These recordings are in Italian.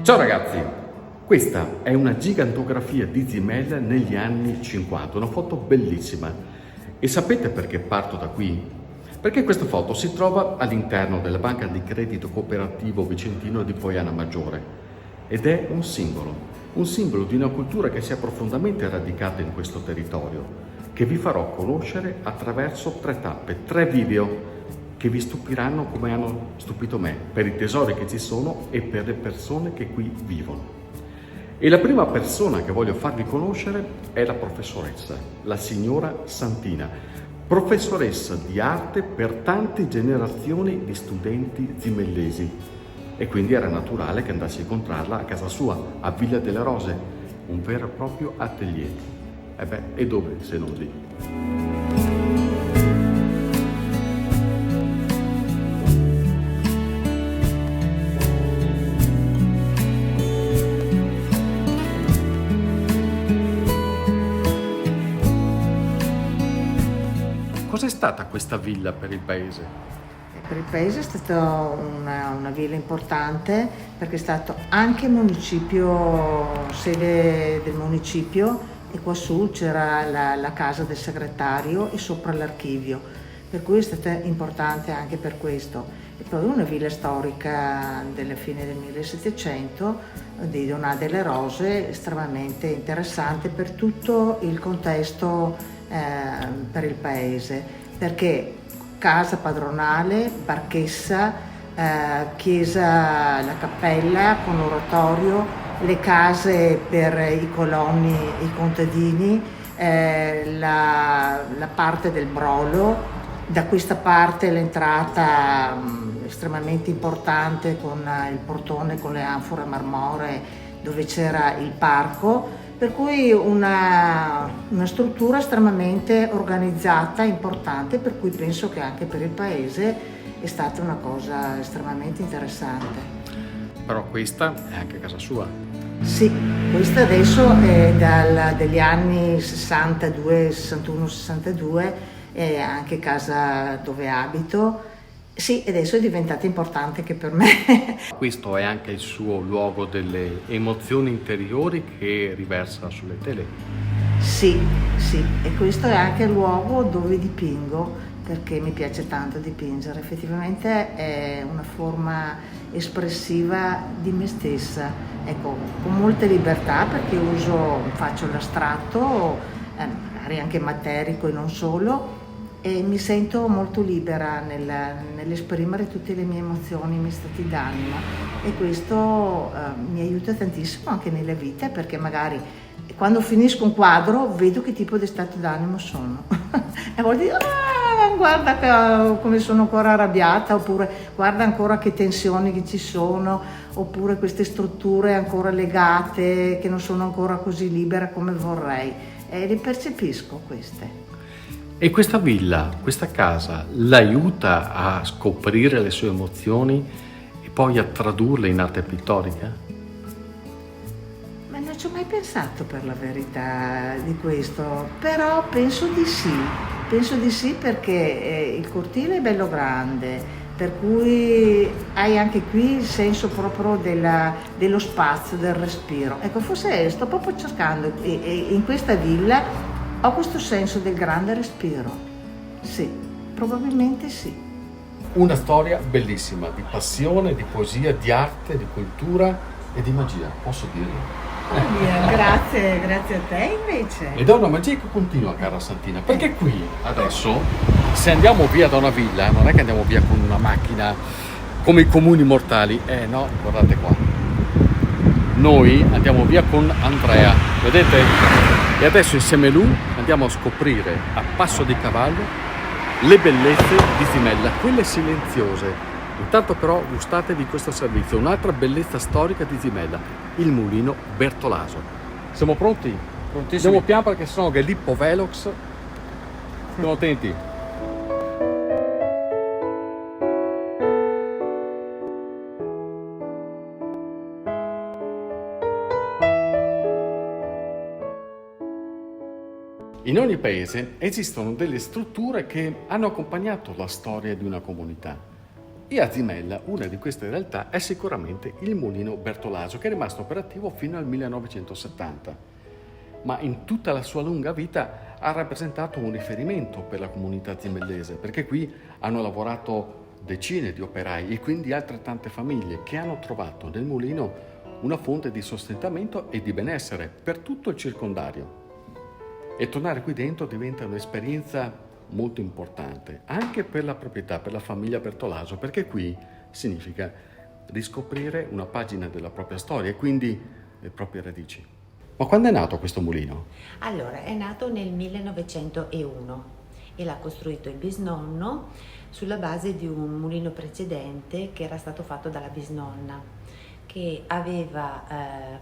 Ciao ragazzi, questa è una gigantografia di Zimella negli anni 50, una foto bellissima. E sapete perché parto da qui? Perché questa foto si trova all'interno della banca di credito cooperativo vicentino di Poiana Maggiore ed è un simbolo di una cultura che si è profondamente radicata in questo territorio, che vi farò conoscere attraverso 3 tappe, 3 video che vi stupiranno come hanno stupito me, per i tesori che ci sono e per le persone che qui vivono. E la prima persona che voglio farvi conoscere è la professoressa, la signora Santina, professoressa di arte per tante generazioni di studenti zimellesi. E quindi era naturale che andassi a incontrarla a casa sua, a Villa delle Rose, un vero e proprio atelier. E dove se non lì? Cos'è stata questa villa per il paese? Per il paese è stata una villa importante perché è stato anche municipio, sede del municipio, e qua su c'era la casa del segretario e sopra l'archivio, per cui è stata importante anche per questo. E poi una villa storica della fine del 1700 di Donà delle Rose, estremamente interessante per tutto il contesto per il paese, perché casa padronale, barchessa, chiesa, la cappella con oratorio, le case per i coloni, i contadini, la parte del brolo, da questa parte l'entrata estremamente importante con il portone con le anfore marmoree dove c'era il parco. Per cui una struttura estremamente organizzata, importante, per cui penso che anche per il paese è stata una cosa estremamente interessante. Però questa è anche casa sua. Sì, questa adesso è degli anni 62, 61, 62, è anche casa dove abito. Sì, adesso è diventata importante anche per me. Questo è anche il suo luogo delle emozioni interiori che riversa sulle tele. Sì, e questo è anche il luogo dove dipingo, perché mi piace tanto dipingere. Effettivamente è una forma espressiva di me stessa, ecco, con molte libertà, perché faccio l'astratto, magari anche materico e non solo, e mi sento molto libera nell'esprimere tutte le mie emozioni, i miei stati d'animo, e questo mi aiuta tantissimo anche nella vita, perché magari quando finisco un quadro vedo che tipo di stato d'animo sono e vuol dire guarda come sono ancora arrabbiata, oppure guarda ancora che tensioni che ci sono, oppure queste strutture ancora legate che non sono ancora così libera come vorrei, e le percepisco queste. E questa villa, questa casa, l'aiuta a scoprire le sue emozioni e poi a tradurle in arte pittorica? Ma non ci ho mai pensato, per la verità, di questo, però penso di sì perché il cortile è bello grande, per cui hai anche qui il senso proprio dello spazio, del respiro. Ecco, forse sto proprio cercando, e in questa villa ho questo senso del grande respiro. Sì, probabilmente sì. Una storia bellissima, di passione, di poesia, di arte, di cultura e di magia, posso dirlo? Grazie a te invece. Ed è una magia che continua, cara Santina, perché qui adesso, se andiamo via da una villa, non è che andiamo via con una macchina come i comuni mortali, no, guardate qua. Noi andiamo via con Andrea, vedete? E adesso insieme a lui andiamo a scoprire a passo di cavallo le bellezze di Zimella, quelle silenziose. Intanto però gustatevi questo servizio, un'altra bellezza storica di Zimella, il mulino Bertolaso. Siamo pronti? Prontissimi. Andiamo piano perché sennò che l'Ippo Velox. Stiamo attenti. In ogni paese esistono delle strutture che hanno accompagnato la storia di una comunità. E a Zimella una di queste realtà è sicuramente il Mulino Bertolaso, che è rimasto operativo fino al 1970. Ma in tutta la sua lunga vita ha rappresentato un riferimento per la comunità zimellese, perché qui hanno lavorato decine di operai e quindi altrettante famiglie che hanno trovato nel mulino una fonte di sostentamento e di benessere per tutto il circondario. E tornare qui dentro diventa un'esperienza molto importante, anche per la proprietà, per la famiglia Bertolaso, perché qui significa riscoprire una pagina della propria storia e quindi le proprie radici. Ma quando è nato questo mulino? Allora, è nato nel 1901 e l'ha costruito il bisnonno sulla base di un mulino precedente che era stato fatto dalla bisnonna, che aveva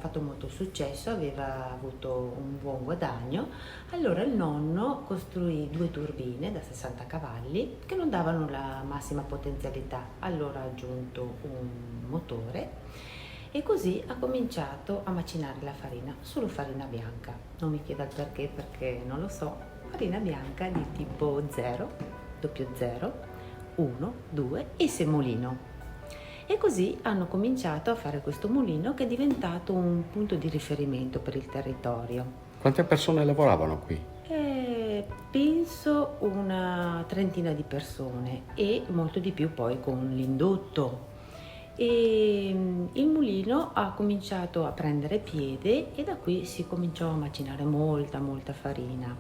fatto molto successo, aveva avuto un buon guadagno. Allora il nonno costruì 2 turbine da 60 cavalli che non davano la massima potenzialità, allora ha aggiunto un motore e così ha cominciato a macinare la farina, solo farina bianca. Non mi chieda il perché non lo so. Farina bianca di tipo 0, 00, 1, 2 e semolino. E così hanno cominciato a fare questo mulino che è diventato un punto di riferimento per il territorio. Quante persone lavoravano qui? Penso una trentina di persone e molto di più poi con l'indotto. E il mulino ha cominciato a prendere piede e da qui si cominciò a macinare molta farina.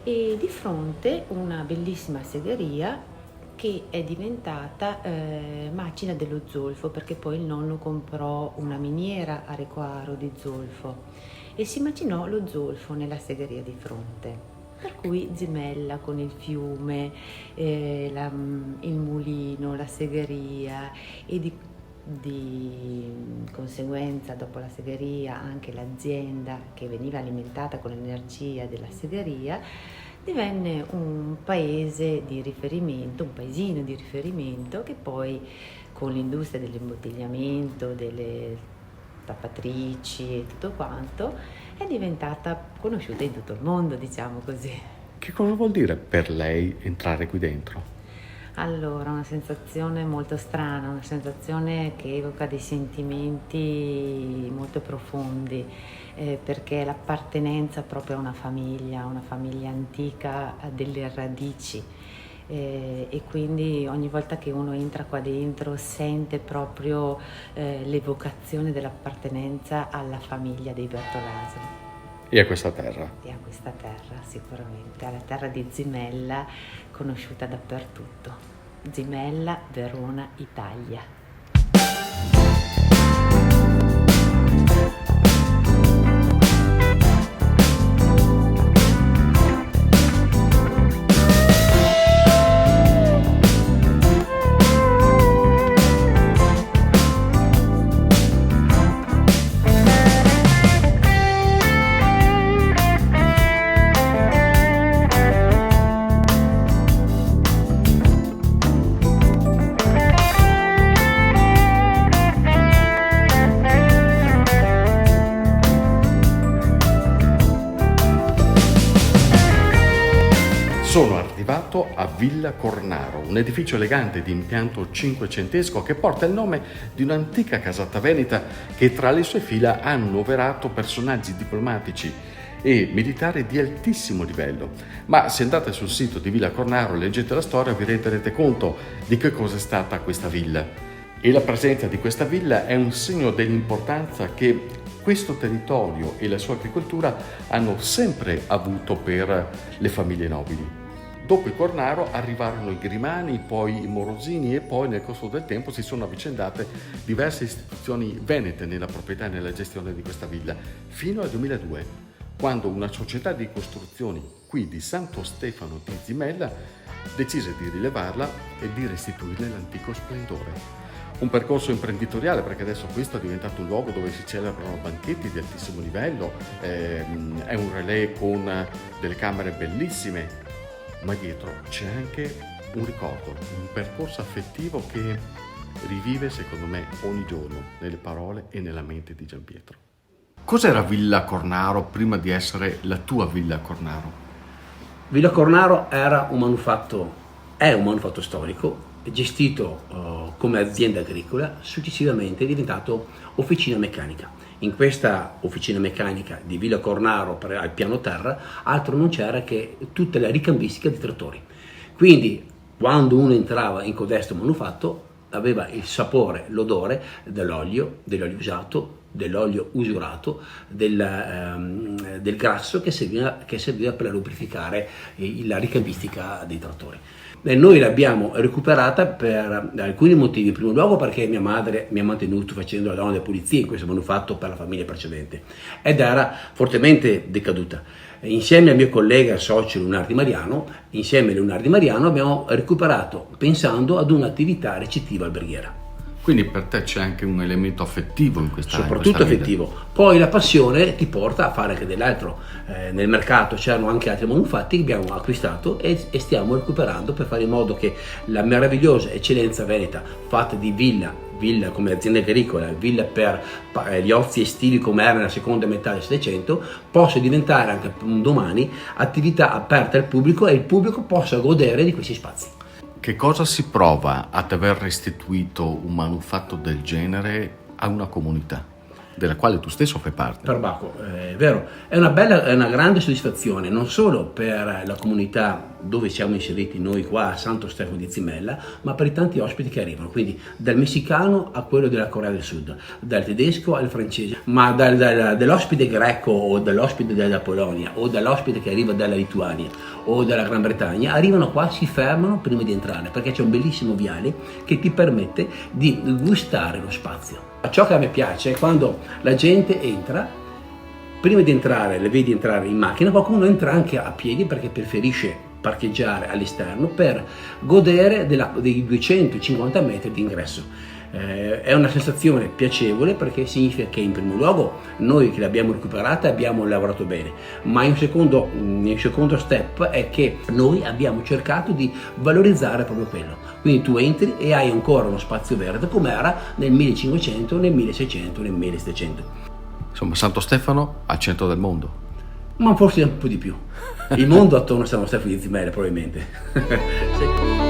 E di fronte una bellissima segheria che è diventata macina dello zolfo, perché poi il nonno comprò una miniera a Recoaro di zolfo e si macinò lo zolfo nella segheria di fronte. Per cui Zimella con il fiume, il mulino, la segheria e di conseguenza dopo la segheria anche l'azienda che veniva alimentata con l'energia della segheria divenne un paese di riferimento, un paesino di riferimento che poi con l'industria dell'imbottigliamento, delle tappatrici e tutto quanto è diventata conosciuta in tutto il mondo, diciamo così. Che cosa vuol dire per lei entrare qui dentro? Allora, una sensazione molto strana, una sensazione che evoca dei sentimenti molto profondi, perché l'appartenenza proprio a una famiglia antica, ha delle radici, e quindi ogni volta che uno entra qua dentro sente proprio l'evocazione dell'appartenenza alla famiglia dei Bertolaso. E a questa terra? E a questa terra sicuramente, alla terra di Zimella, conosciuta dappertutto. Zimella, Verona, Italia. Sono arrivato a Villa Cornaro, un edificio elegante di impianto cinquecentesco che porta il nome di un'antica casata veneta che tra le sue fila ha annoverato personaggi diplomatici e militari di altissimo livello. Ma se andate sul sito di Villa Cornaro e leggete la storia vi renderete conto di che cosa è stata questa villa. E la presenza di questa villa è un segno dell'importanza che questo territorio e la sua agricoltura hanno sempre avuto per le famiglie nobili. Dopo i Cornaro arrivarono i Grimani, poi i Morosini e poi nel corso del tempo si sono avvicendate diverse istituzioni venete nella proprietà e nella gestione di questa villa, fino al 2002, quando una società di costruzioni qui di Santo Stefano di Zimella decise di rilevarla e di restituirle l'antico splendore. Un percorso imprenditoriale, perché adesso questo è diventato un luogo dove si celebrano banchetti di altissimo livello, è un relais con delle camere bellissime, ma dietro c'è anche un ricordo, un percorso affettivo che rivive secondo me ogni giorno nelle parole e nella mente di Gianpietro. Cos'era Villa Cornaro prima di essere la tua Villa Cornaro? Villa Cornaro è un manufatto storico gestito come azienda agricola, successivamente è diventato officina meccanica. In questa officina meccanica di Villa Cornaro al piano terra altro non c'era che tutta la ricambistica di trattori. Quindi quando uno entrava in codesto manufatto aveva il sapore, l'odore dell'olio usato, dell'olio usurato, del grasso che serviva per lubrificare la ricambistica dei trattori. E noi l'abbiamo recuperata per alcuni motivi. In primo luogo perché mia madre mi ha mantenuto facendo la donna delle pulizie in questo manufatto per la famiglia precedente ed era fortemente decaduta. Insieme al mio collega socio Leonardo Mariano, abbiamo recuperato pensando ad un'attività ricettiva alberghiera. Quindi per te c'è anche un elemento affettivo in questa Soprattutto affettivo. Poi la passione ti porta a fare anche dell'altro. Nel mercato c'erano anche altri manufatti che abbiamo acquistato e stiamo recuperando per fare in modo che la meravigliosa eccellenza veneta fatta di villa come azienda agricola, villa per gli ozi estivi come era nella seconda metà del Settecento, possa diventare anche un domani attività aperta al pubblico e il pubblico possa godere di questi spazi. Che cosa si prova ad aver restituito un manufatto del genere a una comunità della quale tu stesso fai parte? Per Bacco, è vero, è una grande soddisfazione non solo per la comunità dove siamo inseriti noi qua a Santo Stefano di Zimella, ma per i tanti ospiti che arrivano, quindi dal messicano a quello della Corea del Sud, dal tedesco al francese, ma dall'ospite greco o dall'ospite della Polonia o dall'ospite che arriva dalla Lituania o dalla Gran Bretagna, arrivano qua, si fermano prima di entrare perché c'è un bellissimo viale che ti permette di gustare lo spazio. Ciò che a me piace è quando la gente entra, prima di entrare le vedi entrare in macchina, qualcuno entra anche a piedi perché preferisce parcheggiare all'esterno per godere dei 250 metri di ingresso. È una sensazione piacevole perché significa che in primo luogo noi che l'abbiamo recuperata abbiamo lavorato bene, ma in secondo step è che noi abbiamo cercato di valorizzare proprio quello. Quindi tu entri e hai ancora uno spazio verde come era nel 1500, nel 1600, nel 1700. Insomma, Santo Stefano al centro del mondo. Ma forse un po' di più. Il mondo attorno a Santo Stefano di Zimella probabilmente. Sì.